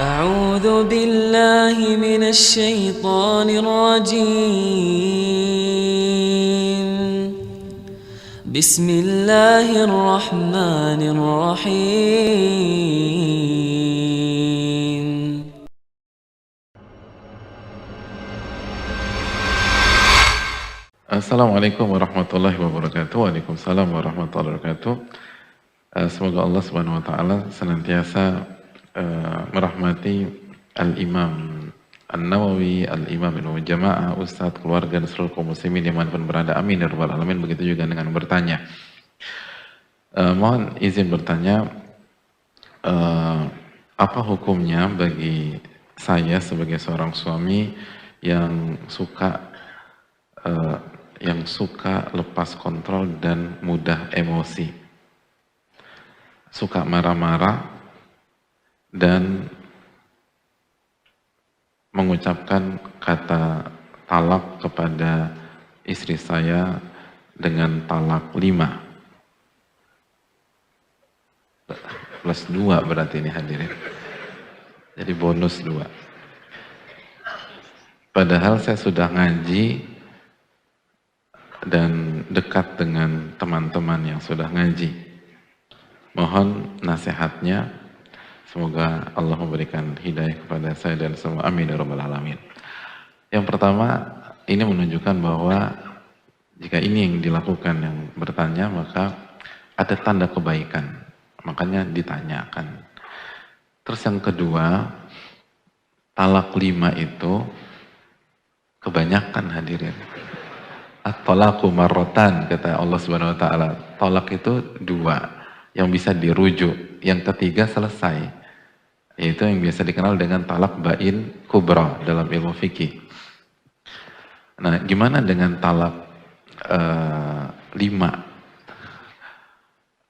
أعوذ بالله من الشيطان الرجيم بسم الله الرحمن الرحيم Assalamualaikum warahmatullahi wabarakatuh. Waalaikumsalam warahmatullahi wabarakatuh. Semoga Allah Subhanahu wa taala senantiasa merahmati Al-Imam An-Nawawi, Al-Imam Ibnu Jamaah, Ustadz, keluarga dan seluruh kaum muslimin dimanapun berada. Amin ya rabbal alamin. Begitu juga dengan bertanya. Mohon izin bertanya, apa hukumnya bagi saya sebagai seorang suami yang suka lepas kontrol dan mudah emosi, suka marah-marah dan mengucapkan kata talak kepada istri saya dengan talak 5 plus 2 berarti ini hadirin, jadi bonus 2. Padahal saya sudah ngaji dan dekat dengan teman-teman yang sudah ngaji. Mohon nasihatnya, semoga Allah memberikan hidayah kepada saya dan semua. Amin ya rabbal alamin. Yang pertama, ini menunjukkan bahwa jika ini yang dilakukan yang bertanya, maka ada tanda kebaikan, makanya ditanyakan. Terus yang kedua, talak 5 itu kebanyakan hadirin. At-talaqu marratan, kata Allah Subhanahu wa taala. Talak itu 2 yang bisa dirujuk. Yang ketiga selesai. Yaitu yang biasa dikenal dengan talak bain kubra dalam ilmu fikih. Nah, gimana dengan talak 5?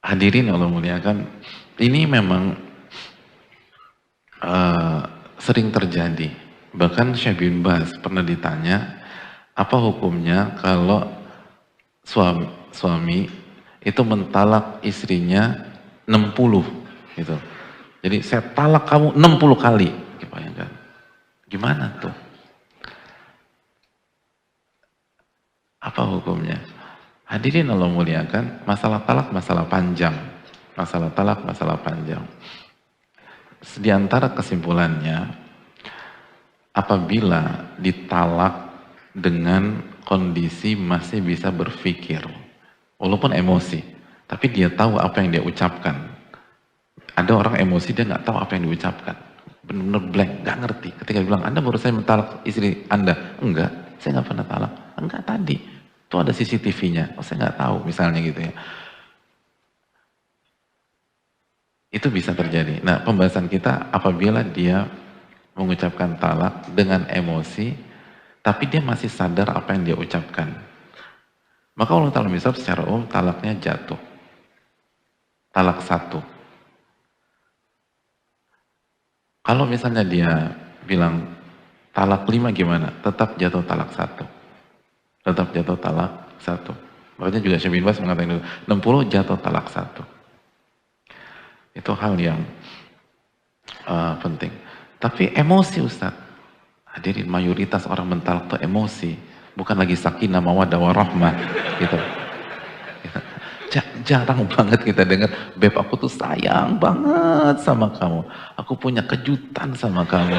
Hadirin Allah muliakan, ini memang sering terjadi. Bahkan Syekh bin Baz pernah ditanya, apa hukumnya kalau suami itu mentalak istrinya 60 gitu. Jadi saya talak kamu 60 kali. Gimana tuh? Apa hukumnya? Hadirin Allah muliakan, masalah talak masalah panjang. Masalah talak masalah panjang. Di antara kesimpulannya, apabila ditalak dengan kondisi masih bisa berpikir, walaupun emosi, tapi dia tahu apa yang dia ucapkan. Ada orang emosi dia nggak tahu apa yang diucapkan, benar-benar blank, nggak ngerti. Ketika dia bilang, Anda baru saya mentalak istri Anda, enggak, saya nggak pernah talak, enggak tadi, itu ada CCTV-nya, saya nggak tahu, misalnya gitu ya. Itu bisa terjadi. Nah, pembahasan kita apabila dia mengucapkan talak dengan emosi, tapi dia masih sadar apa yang dia ucapkan. Maka Allah Ta'ala misal secara umum talaknya jatuh. Talak 1. Kalau misalnya dia bilang talak 5 gimana? Tetap jatuh talak 1. Tetap jatuh talak 1. Makanya juga Syekh bin Baz mengatakan 60 jatuh talak 1. Itu hal yang penting. Tapi emosi Ustaz. Hadirin, mayoritas orang mentalak itu emosi, bukan lagi sakinah mawaddah warahmah gitu. Jarang banget kita dengar, beb aku tuh sayang banget sama kamu, aku punya kejutan sama kamu,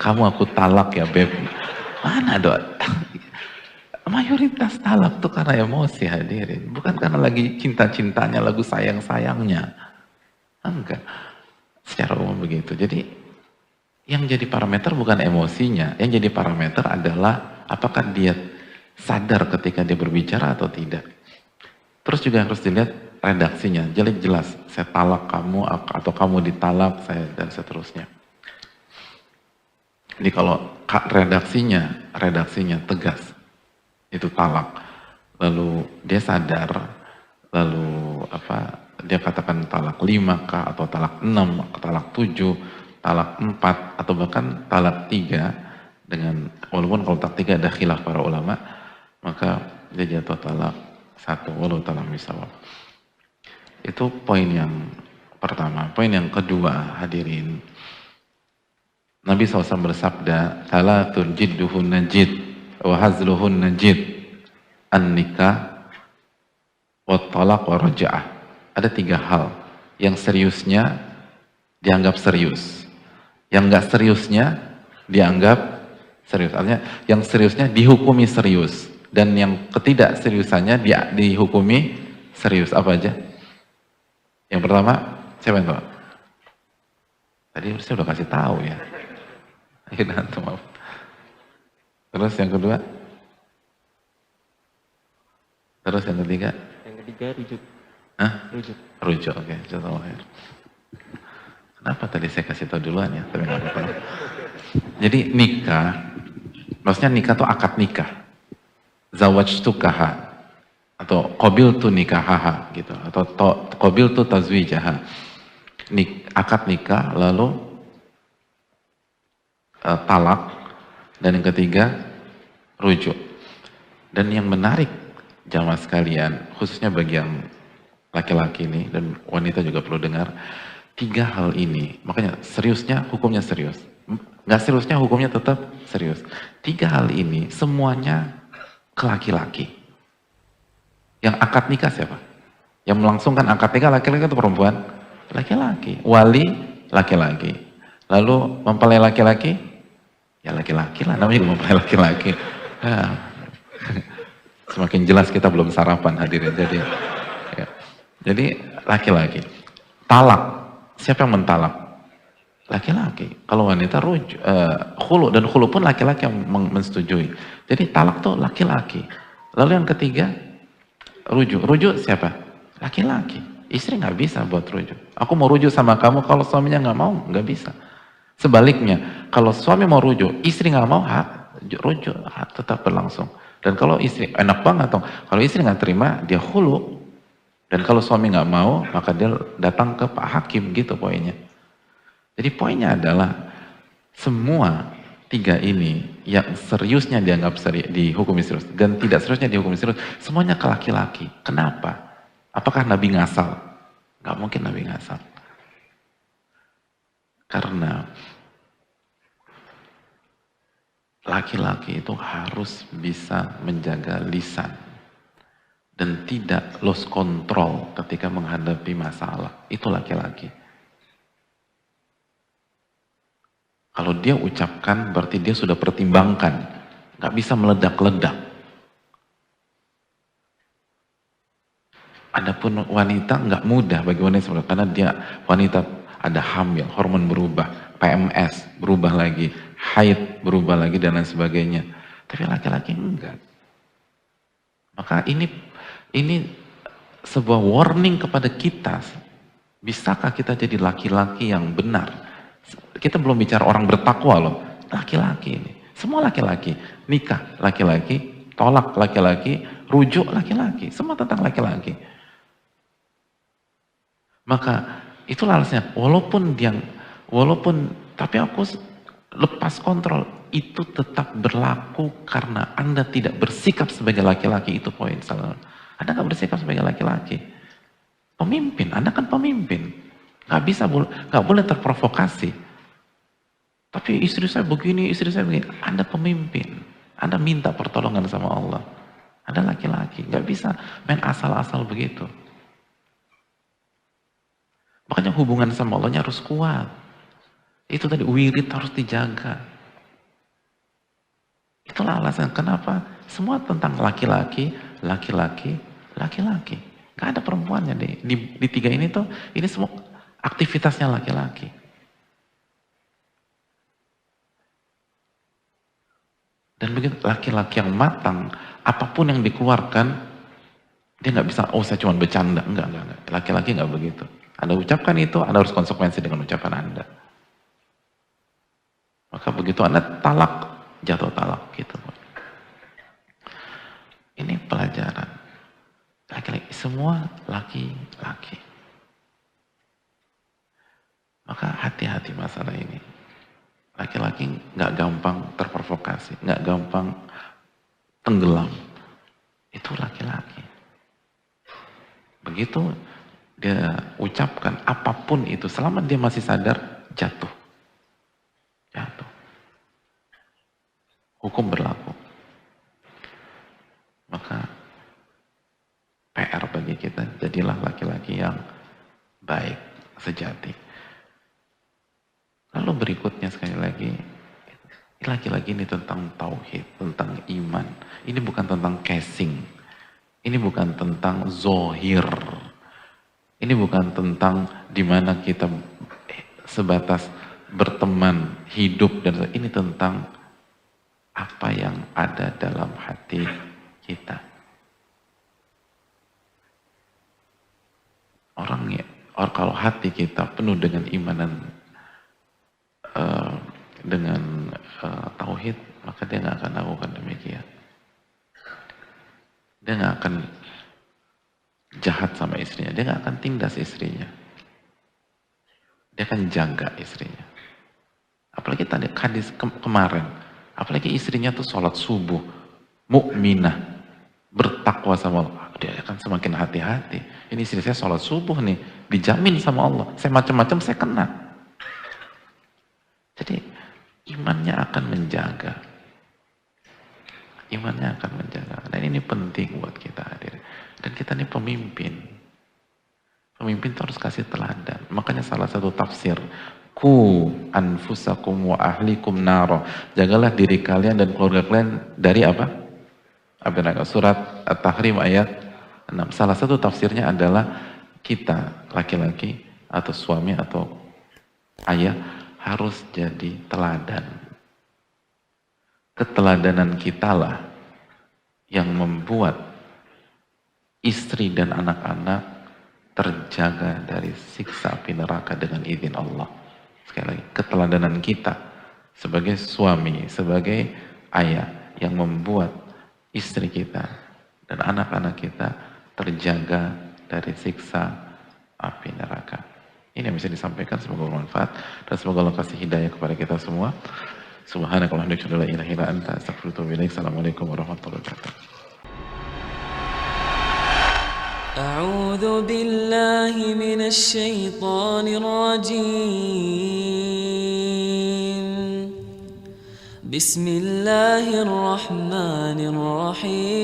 kamu aku talak ya beb. Mana doa? Mayoritas talak tuh karena emosi hadirin, bukan karena lagi cinta-cintanya, lagu sayang-sayangnya. Enggak, secara umum begitu. Jadi yang jadi parameter bukan emosinya, yang jadi parameter adalah apakah dia sadar ketika dia berbicara atau tidak. Terus juga harus dilihat redaksinya, jadi jelas, saya talak kamu atau kamu ditalak, saya dan seterusnya. Jadi kalau redaksinya tegas, itu talak. Lalu dia sadar, lalu dia katakan talak 5 kah, atau talak 6, talak 7, talak 4, atau bahkan talak 3, dengan walaupun kalau talak 3 ada khilaf para ulama, maka dia jatuh talak 1, wallahu ta'ala misawab. Itu poin yang pertama. Poin yang kedua, hadirin, Nabi SAW bersabda, "Salatun jidduhun najid, wa hazluhun najid, an-nikah, wa talaq, wa raja'ah." Ada 3 hal yang seriusnya dianggap serius, yang enggak seriusnya dianggap serius. Artinya yang seriusnya dihukumi serius, dan yang ketidakseriusannya dihukumi serius. Apa aja? Yang pertama, siapa yang tahu? Tadi saya udah kasih tahu ya. Maaf. Terus yang kedua? Terus yang ketiga? Yang ketiga rujuk. Hah? Rujuk. Rujuk, oke. Kenapa tadi saya kasih tahu duluan ya? Tapi nggak apa-apa. Jadi nikah, maksudnya nikah itu akad nikah. Zawajtukaha atau qabiltu nikahaha gitu, atau qabiltu tazwijaha. Akad nikah, lalu talak, dan yang ketiga rujuk. Dan yang menarik jamaah sekalian, khususnya bagi yang laki-laki ini dan wanita juga perlu dengar, 3 hal ini, makanya seriusnya hukumnya serius, nggak seriusnya hukumnya tetap serius. 3 hal ini semuanya ke laki-laki. Yang akad nikah siapa? Yang melangsungkan akad nikah laki-laki atau perempuan? Laki-laki. Wali laki-laki. Lalu mempelai laki-laki? Ya laki-laki lah, namanya juga mempelai laki-laki. Ya. Semakin jelas kita belum sarapan hadirin. Jadi laki-laki. Talak, siapa yang mentalak? Laki-laki. Kalau wanita khulu, dan khulu pun laki-laki yang mensetujui. Jadi talak tuh laki-laki. Lalu yang ketiga, rujuk. Rujuk siapa? Laki-laki. Istri nggak bisa buat rujuk. Aku mau rujuk sama kamu, kalau suaminya nggak mau, nggak bisa. Sebaliknya, kalau suami mau rujuk, istri nggak mau, rujuk tetap berlangsung. Dan kalau istri, enak banget dong, kalau istri nggak terima, dia khulu. Dan kalau suami nggak mau, maka dia datang ke Pak Hakim, gitu poinnya. Jadi poinnya adalah, semua 3 ini, yang seriusnya dianggap dihukumi serius, dan tidak seriusnya dihukumi serius, semuanya ke laki-laki. Kenapa? Apakah Nabi ngasal? Nggak mungkin Nabi ngasal. Karena laki-laki itu harus bisa menjaga lisan dan tidak lost control ketika menghadapi masalah. Itu laki-laki. Kalau dia ucapkan berarti dia sudah pertimbangkan, nggak bisa meledak-ledak. Adapun wanita nggak mudah bagi wanita seperti itu, karena dia wanita ada hamil, hormon berubah, PMS berubah lagi, haid berubah lagi, dan lain sebagainya. Tapi laki-laki enggak. Maka ini sebuah warning kepada kita. Bisakah kita jadi laki-laki yang benar? Kita belum bicara orang bertakwa loh, laki-laki ini. Semua laki-laki, nikah laki-laki, tolak laki-laki, rujuk laki-laki, semua tentang laki-laki. Maka itulah alasannya, tapi aku lepas kontrol, itu tetap berlaku karena Anda tidak bersikap sebagai laki-laki, itu poin salah. Anda nggak bersikap sebagai laki-laki. Pemimpin, Anda kan pemimpin. Nggak boleh terprovokasi. Tapi istri saya begini, Anda pemimpin. Anda minta pertolongan sama Allah. Anda laki-laki, nggak bisa main asal-asal begitu. Makanya hubungan sama Allahnya harus kuat. Itu tadi, wirid harus dijaga. Itulah alasan kenapa semua tentang laki-laki, laki-laki, laki-laki. Gak ada perempuannya deh. Di 3 ini tuh, ini semua aktivitasnya laki-laki. Dan begitu laki-laki yang matang, apapun yang dikeluarkan, dia nggak bisa, oh saya cuma bercanda. Enggak. Laki-laki nggak begitu. Anda ucapkan itu, Anda harus konsekuensi dengan ucapan Anda. Maka begitu Anda talak, jatuh talak gitu. Ini pelajaran. Laki-laki, semua laki-laki. Maka hati-hati masalah ini. Laki-laki nggak gampang terprovokasi, nggak gampang tenggelam. Itu laki-laki. Begitu dia ucapkan apapun itu, selama dia masih sadar, jatuh. Ya. hukum berlaku. Maka PR bagi kita, jadilah laki-laki yang baik, sejati. Lalu berikutnya sekali lagi, laki-laki ini tentang tauhid, tentang iman. Ini bukan tentang casing. Ini bukan tentang zohir. Ini bukan tentang dimana kita sebatas berteman, hidup, dan ini tentang apa yang ada dalam hati kita. Kalau hati kita penuh dengan iman dan tauhid, maka dia nggak akan lakukan demikian. Dia nggak akan jahat sama istrinya, dia nggak akan tindas istrinya. Dia akan jaga istrinya. Apalagi tadi hadis kemarin, apalagi istrinya tuh sholat subuh, mukminah, bertakwa sama Allah, dia akan semakin hati-hati. Ini istri saya sholat subuh nih, dijamin sama Allah. Saya macam-macam saya kena. Jadi imannya akan menjaga. Imannya akan menjaga. Dan ini penting buat kita hadir. Dan kita ini pemimpin. Pemimpin itu harus kasih teladan. Makanya salah satu tafsir, ku anfusakum wa ahlikum naro. Jagalah diri kalian dan keluarga kalian dari apa? Surat At-Tahrim ayat 6. Salah satu tafsirnya adalah kita laki-laki atau suami atau ayah harus jadi teladan. Keteladanan kitalah yang membuat istri dan anak-anak terjaga dari siksa api neraka dengan izin Allah. Sekali lagi, keteladanan kita sebagai suami, sebagai ayah yang membuat istri kita dan anak-anak kita terjaga dari siksa api neraka. Ini yang bisa disampaikan, semoga bermanfaat dan semoga Allah kasih hidayah kepada kita semua. Subhanakallahumma wa bihamdika, la ilaha illa anta, astaghfiruka wa atubu ilaik. Assalamualaikum warahmatullahi wabarakatuh. أعوذ بالله من الشيطان الرجيم بسم الله الرحمن الرحيم